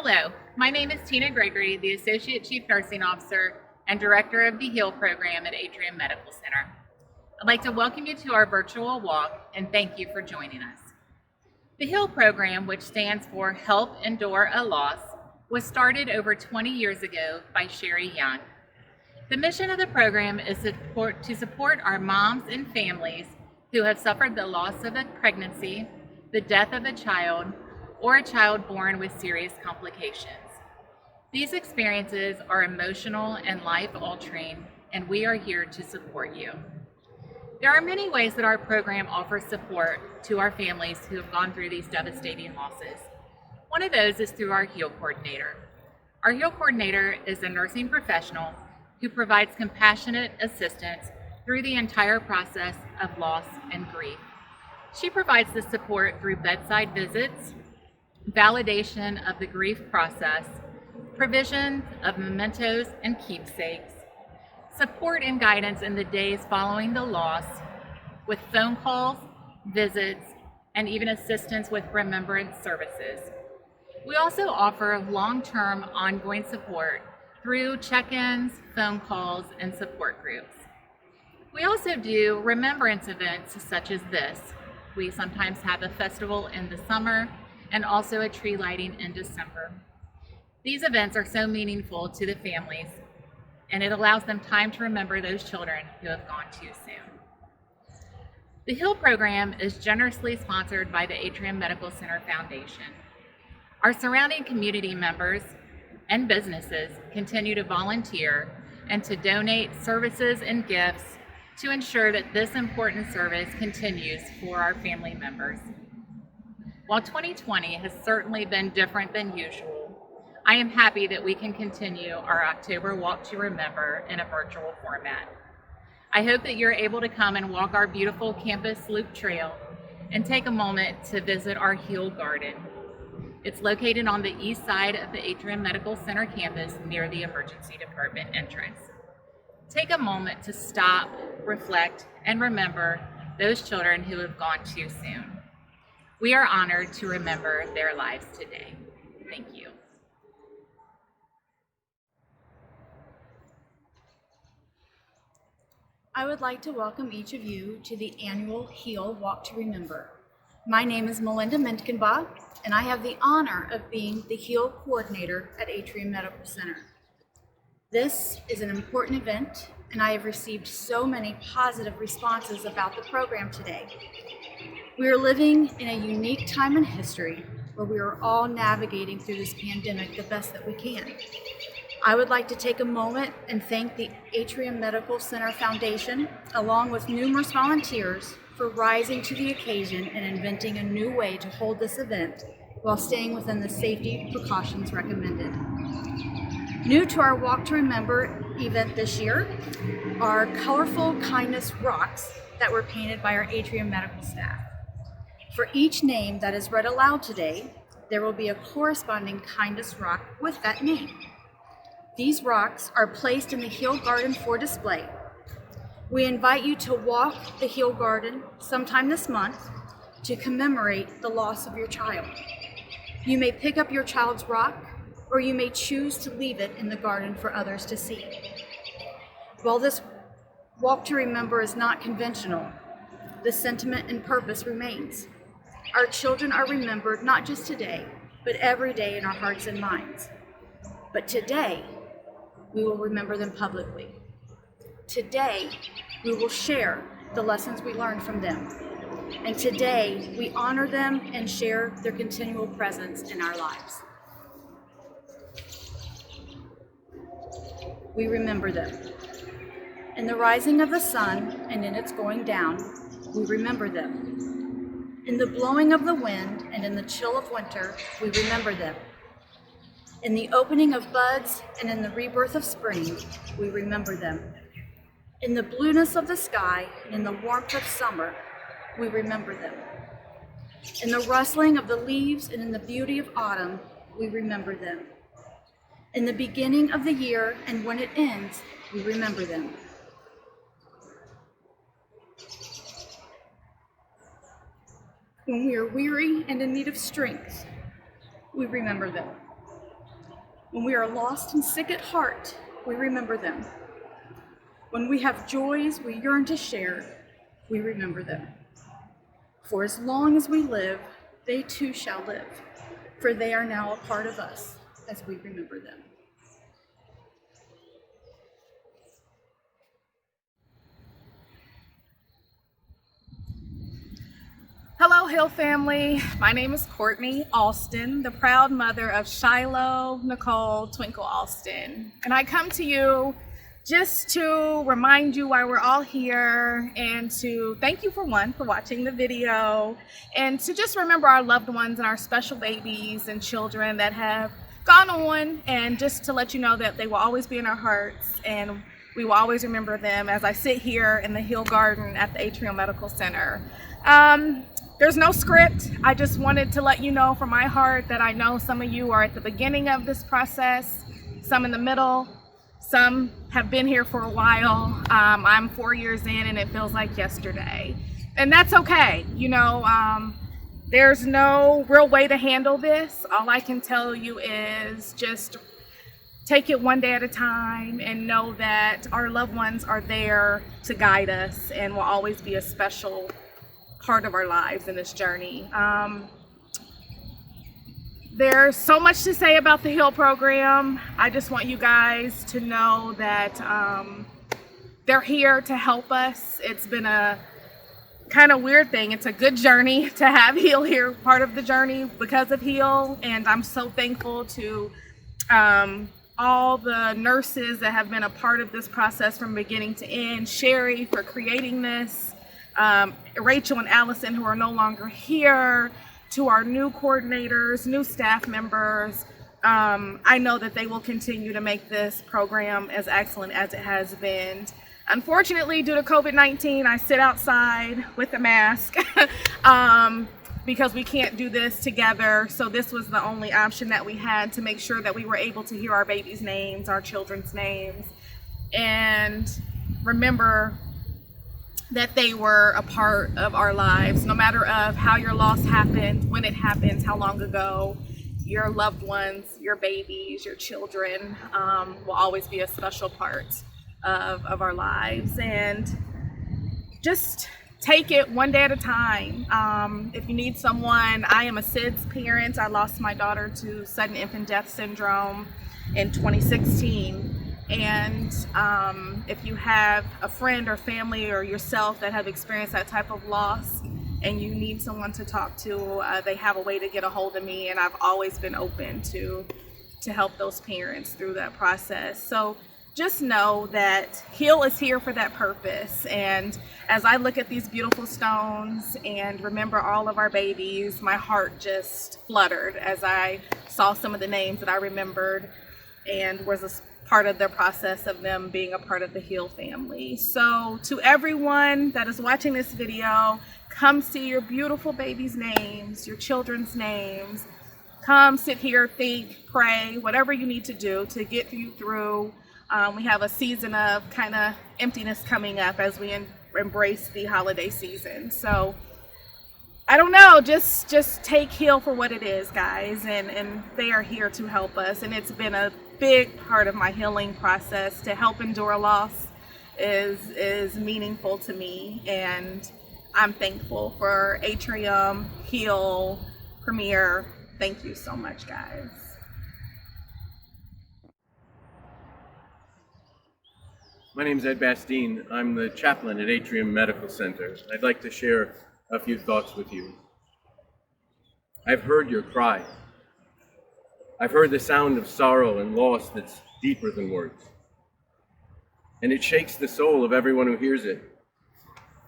Hello, my name is Tina Gregory, the Associate Chief Nursing Officer and Director of the HEAL program at Atrium Medical Center. I'd like to welcome you to our virtual walk and thank you for joining us. The HEAL program, which stands for Help Endure a Loss, was started over 20 years ago by Sherry Young. The mission of the program is to support our moms and families who have suffered the loss of a pregnancy, the death of a child, or a child born with serious complications. These experiences are emotional and life-altering, and we are here to support you. There are many ways that our program offers support to our families who have gone through these devastating losses. One of those is through our HEAL coordinator. Our HEAL coordinator is a nursing professional who provides compassionate assistance through the entire process of loss and grief. She provides the support through bedside visits, validation of the grief process, provision of mementos and keepsakes, support and guidance in the days following the loss, with phone calls, visits, and even assistance with remembrance services. We also offer long-term ongoing support through check-ins, phone calls, and support groups. We also do remembrance events such as this. We sometimes have a festival in the summer and also a tree lighting in December. These events are so meaningful to the families, and it allows them time to remember those children who have gone too soon. The HEAL program is generously sponsored by the Atrium Medical Center Foundation. Our surrounding community members and businesses continue to volunteer and to donate services and gifts to ensure that this important service continues for our family members. While 2020 has certainly been different than usual, I am happy that we can continue our October Walk to Remember in a virtual format. I hope that you're able to come and walk our beautiful campus loop trail and take a moment to visit our HEAL Garden. It's located on the east side of the Atrium Medical Center campus near the emergency department entrance. Take a moment to stop, reflect, and remember those children who have gone too soon. We are honored to remember their lives today. Thank you. I would like to welcome each of you to the annual HEAL Walk to Remember. My name is Melinda Mentgenbach, and I have the honor of being the HEAL coordinator at Atrium Medical Center. This is an important event, and I have received so many positive responses about the program today. We are living in a unique time in history where we are all navigating through this pandemic the best that we can. I would like to take a moment and thank the Atrium Medical Center Foundation, along with numerous volunteers, for rising to the occasion and inventing a new way to hold this event while staying within the safety precautions recommended. New to our Walk to Remember event this year are colorful kindness rocks that were painted by our Atrium Medical staff. For each name that is read aloud today, there will be a corresponding kindness rock with that name. These rocks are placed in the HEAL Garden for display. We invite you to walk the HEAL Garden sometime this month to commemorate the loss of your child. You may pick up your child's rock, or you may choose to leave it in the garden for others to see. While this Walk to Remember is not conventional, the sentiment and purpose remains. Our children are remembered not just today, but every day in our hearts and minds. But today, we will remember them publicly. Today, we will share the lessons we learned from them. And today, we honor them and share their continual presence in our lives. We remember them. In the rising of the sun and in its going down, we remember them. In the blowing of the wind and in the chill of winter, we remember them. In the opening of buds and in the rebirth of spring, we remember them. In the blueness of the sky and in the warmth of summer, we remember them. In the rustling of the leaves and in the beauty of autumn, we remember them. In the beginning of the year and when it ends, we remember them. When we are weary and in need of strength, we remember them. When we are lost and sick at heart, we remember them. When we have joys we yearn to share, we remember them. For as long as we live, they too shall live, for they are now a part of us as we remember them. Hello, Hill family. My name is Courtney Alston, the proud mother of Shiloh Nicole Twinkle Alston. And I come to you just to remind you why we're all here and to thank you for watching the video and to just remember our loved ones and our special babies and children that have gone on, and just to let you know that they will always be in our hearts and we will always remember them as I sit here in the Hill Garden at the Atrium Medical Center. There's no script. I just wanted to let you know from my heart that I know some of you are at the beginning of this process, some in the middle, some have been here for a while. I'm 4 years in and it feels like yesterday. And that's okay. There's no real way to handle this. All I can tell you is just take it one day at a time and know that our loved ones are there to guide us and will always be a special part of our lives in this journey. There's so much to say about the HEAL program. I just want you guys to know that they're here to help us. It's been a kind of weird thing. It's a good journey to have HEAL here, part of the journey because of HEAL, and I'm so thankful to all the nurses that have been a part of this process from beginning to end, Sherry for creating this, Rachel and Allison who are no longer here, to our new coordinators, new staff members. I know that they will continue to make this program as excellent as it has been. Unfortunately, due to COVID-19, I sit outside with a mask because we can't do this together. So this was the only option that we had to make sure that we were able to hear our babies' names, our children's names, and remember that they were a part of our lives. No matter of how your loss happened, when it happened, how long ago, your loved ones, your babies, your children will always be a special part of our lives. And just take it one day at a time. If you need someone, I am a SIDS parent. I lost my daughter to sudden infant death syndrome in 2016. And if you have a friend or family or yourself that have experienced that type of loss and you need someone to talk to, they have a way to get a hold of me, and I've always been open to help those parents through that process. So just know that HEAL is here for that purpose. And as I look at these beautiful stones and remember all of our babies, my heart just fluttered as I saw some of the names that I remembered and was a part of the process of them being a part of the HEAL family. So to everyone that is watching this video, come see your beautiful babies' names, your children's names. Come sit here, think, pray, whatever you need to do to get you through. We have a season of kind of emptiness coming up as we embrace the holiday season. So I don't know, just take HEAL for what it is, guys, and they are here to help us. And it's been a big part of my healing process. To help endure loss is meaningful to me, and I'm thankful for Atrium, HEAL, Premier. Thank you so much, guys. My name is Ed Bastine. I'm the chaplain at Atrium Medical Center. I'd like to share a few thoughts with you. I've heard your cry. I've heard the sound of sorrow and loss that's deeper than words. And it shakes the soul of everyone who hears it.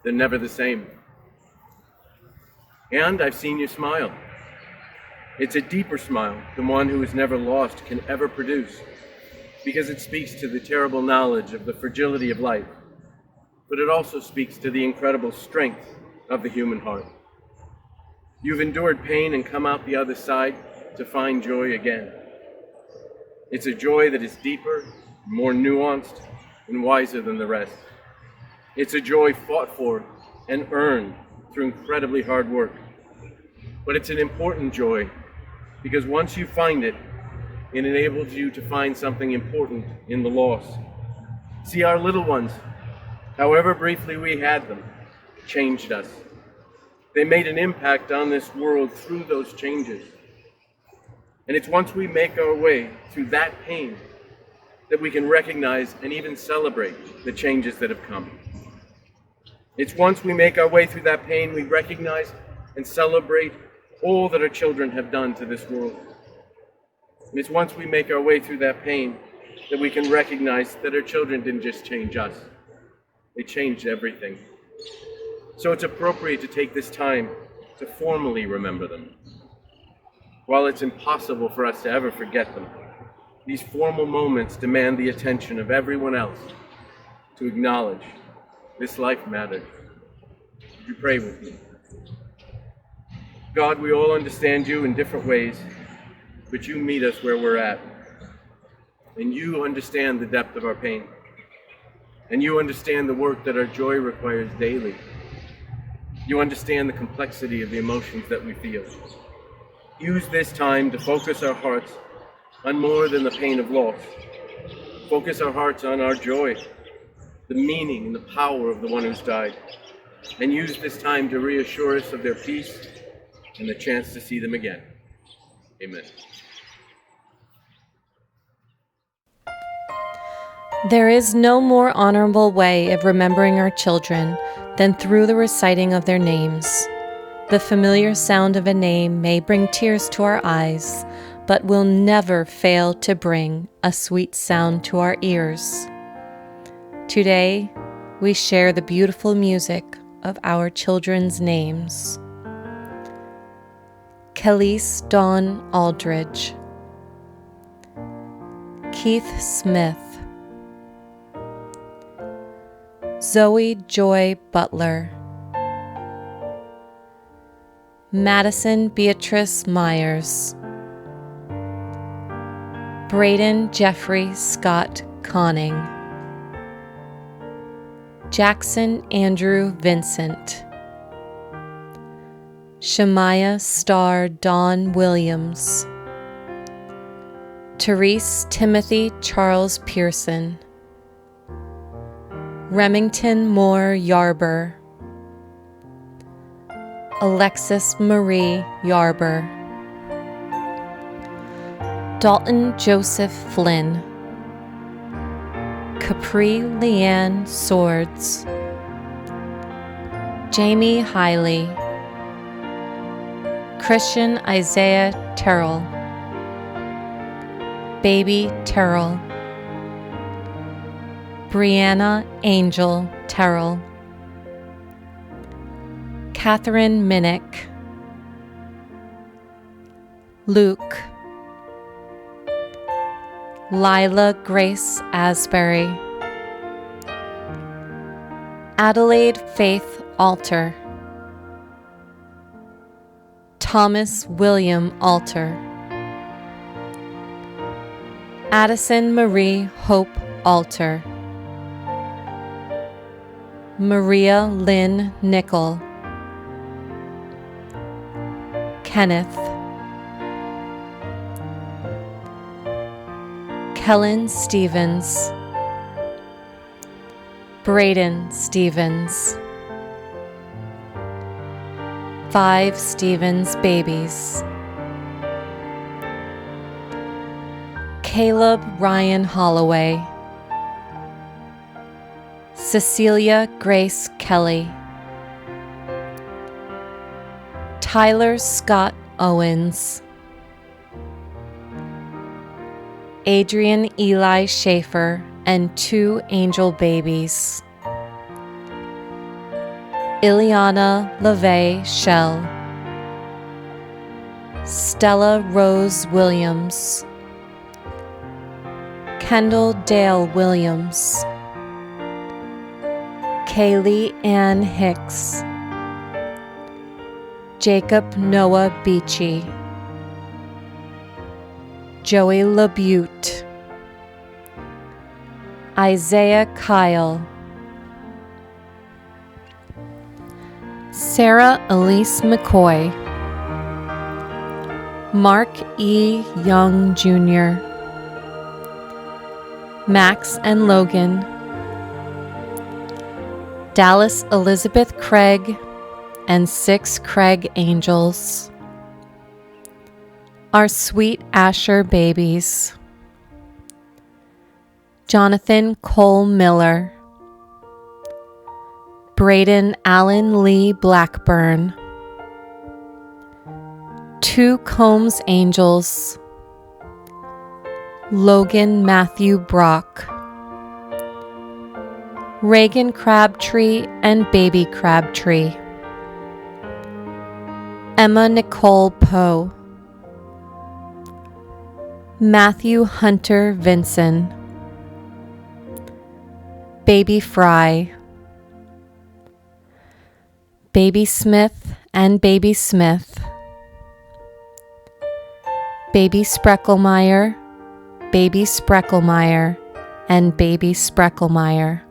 They're never the same. And I've seen you smile. It's a deeper smile than one who is never lost can ever produce, because it speaks to the terrible knowledge of the fragility of life, but it also speaks to the incredible strength of the human heart. You've endured pain and come out the other side to find joy again. It's a joy that is deeper, more nuanced, and wiser than the rest. It's a joy fought for and earned through incredibly hard work. But it's an important joy, because once you find it, It enabled you to find something important in the loss. See, our little ones, however briefly we had them, changed us. They made an impact on this world through those changes. And it's once we make our way through that pain that we can recognize and even celebrate the changes that have come. It's once we make our way through that pain, we recognize and celebrate all that our children have done to this world. And it's once we make our way through that pain that we can recognize that our children didn't just change us, they changed everything. So it's appropriate to take this time to formally remember them. While it's impossible for us to ever forget them, these formal moments demand the attention of everyone else to acknowledge this life mattered. Would you pray with me? God, we all understand you in different ways, but you meet us where we're at. And you understand the depth of our pain. And you understand the work that our joy requires daily. You understand the complexity of the emotions that we feel. Use this time to focus our hearts on more than the pain of loss. Focus our hearts on our joy, the meaning and the power of the one who's died. And use this time to reassure us of their peace and the chance to see them again. Amen. There is no more honorable way of remembering our children than through the reciting of their names. The familiar sound of a name may bring tears to our eyes, but will never fail to bring a sweet sound to our ears. Today, we share the beautiful music of our children's names. Khalees Dawn Aldridge, Keith Smith, Zoe Joy Butler, Madison Beatrice Myers, Braden Jeffrey Scott Conning, Jackson Andrew Vincent, Shemaiah Starr Dawn Williams, Therese Timothy Charles Pearson, Remington Moore Yarber, Alexis Marie Yarber, Dalton Joseph Flynn, Capri Leanne Swords, Jamie Hiley, Christian Isaiah Terrell, Baby Terrell, Brianna Angel Terrell, Catherine Minnick, Luke, Lila Grace Asbury, Adelaide Faith Alter, Thomas William Alter, Addison Marie Hope Alter, Maria Lynn Nickel, Kenneth, Kellen Stevens, Braden Stevens, 5 Stevens babies, Caleb Ryan Holloway, Cecilia Grace Kelly, Tyler Scott Owens, Adrian Eli Schaefer and 2 angel babies, Ileana LaVey Shell, Stella Rose Williams, Kendall Dale Williams, Kaylee Ann Hicks, Jacob Noah Beachy, Joey LaBute, Isaiah Kyle, Sarah Elise McCoy, Mark E. Young Jr., Max and Logan, Dallas Elizabeth Craig and 6 Craig Angels, our sweet Asher babies, Jonathan Cole Miller, Braden Allen Lee Blackburn, 2 Combs Angels, Logan Matthew Brock, Reagan Crabtree and Baby Crabtree, Emma Nicole Poe, Matthew Hunter Vinson, Baby Fry, Baby Smith and Baby Smith, Baby Sprecklemeyer, Baby Sprecklemeyer, and Baby Sprecklemeyer,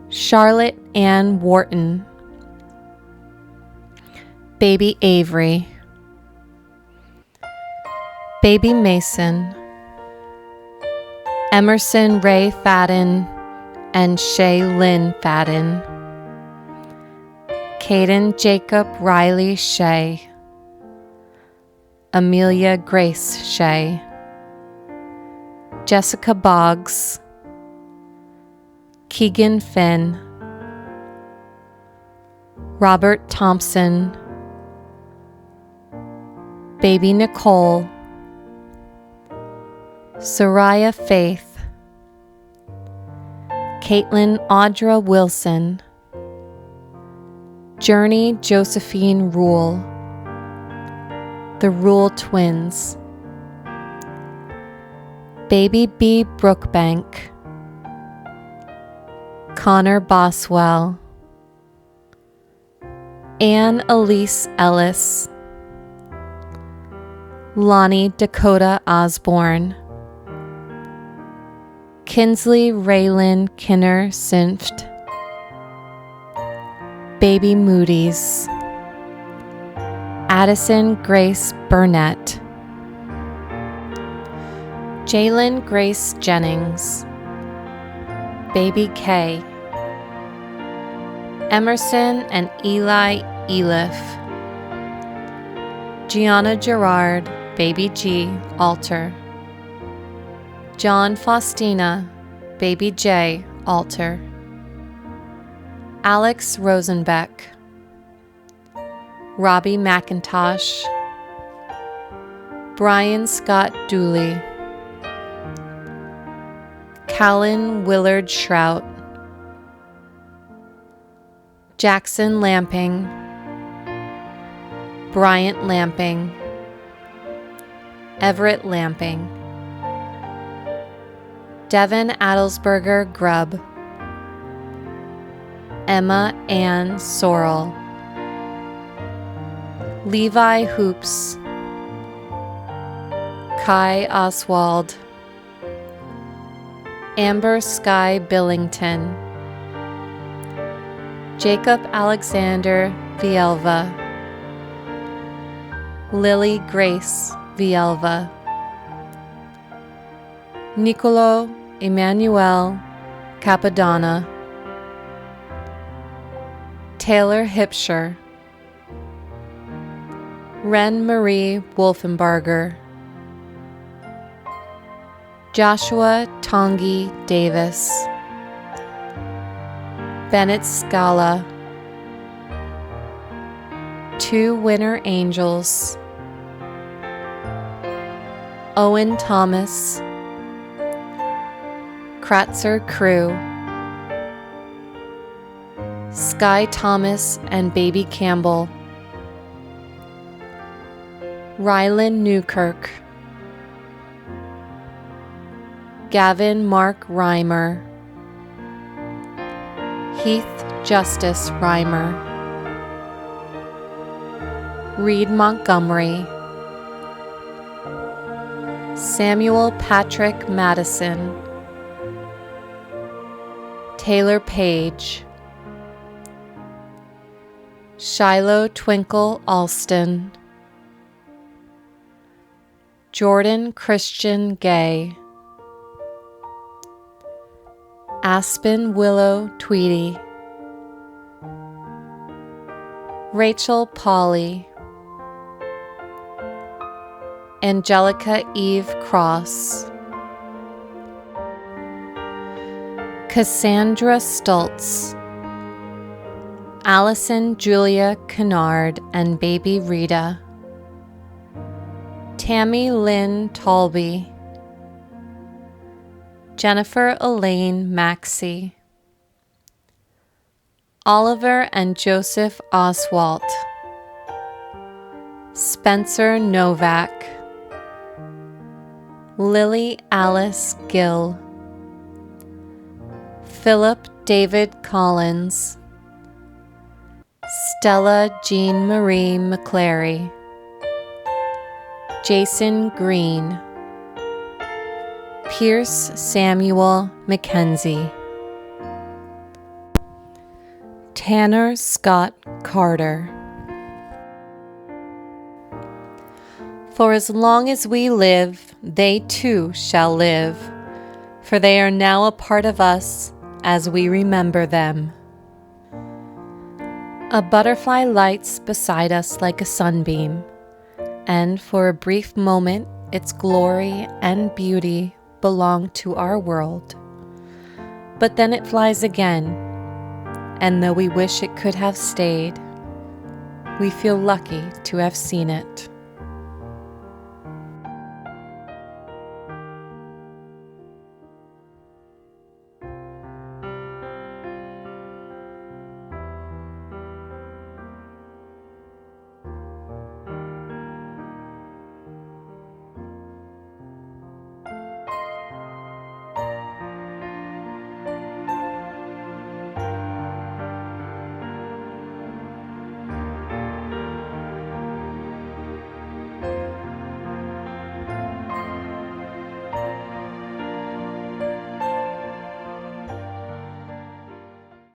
Charlotte Ann Wharton, Baby Avery, Baby Mason, Emerson Ray Fadden and Shay Lynn Fadden, Caden Jacob Riley Shea, Amelia Grace Shea, Jessica Boggs, Keegan Finn, Robert Thompson, Baby Nicole, Soraya Faith, Caitlin Audra Wilson, Journey Josephine Rule, the Rule Twins, Baby B. Brookbank, Connor Boswell, Anne Elise Ellis, Lonnie Dakota Osborne, Kinsley Raylan Kinner Sinft, Baby Moody's, Addison Grace Burnett, Jalen Grace Jennings, Baby K, Emerson and Eli Elif, Gianna Gerard, Baby G, Alter, John Faustina, Baby J, Alter, Alex Rosenbeck, Robbie McIntosh, Brian Scott Dooley, Callan Willard Shrout, Jackson Lamping, Bryant Lamping, Everett Lamping, Devin Adelsberger Grubb, Emma Ann Sorrell, Levi Hoops, Kai Oswald, Amber Sky Billington, Jacob Alexander Vielva, Lily Grace Vielva, Nicolo Emmanuel Capadonna, Taylor Hipsher, Ren Marie Wolfenbarger, Joshua Tongi Davis, Bennett Scala, 2 Winter Angels, Owen Thomas, Kratzer Crew, Sky Thomas and Baby Campbell, Rylan Newkirk, Gavin Mark Reimer, Heath Justice Reimer, Reed Montgomery, Samuel Patrick Madison, Taylor Page, Shiloh Twinkle Alston, Jordan Christian Gay, Aspen Willow Tweedy, Rachel Polly, Angelica Eve Cross, Cassandra Stultz, Allison Julia Kennard and baby Rita, Tammy Lynn Talby, Jennifer Elaine Maxey, Oliver and Joseph Oswalt, Spencer Novak, Lily Alice Gill, Philip David Collins, Stella Jean Marie McClary, Jason Green, Pierce Samuel McKenzie, Tanner Scott Carter. For as long as we live, they too shall live, for they are now a part of us as we remember them. A butterfly lights beside us like a sunbeam, and for a brief moment its glory and beauty belong to our world. But then it flies again, and though we wish it could have stayed, we feel lucky to have seen it.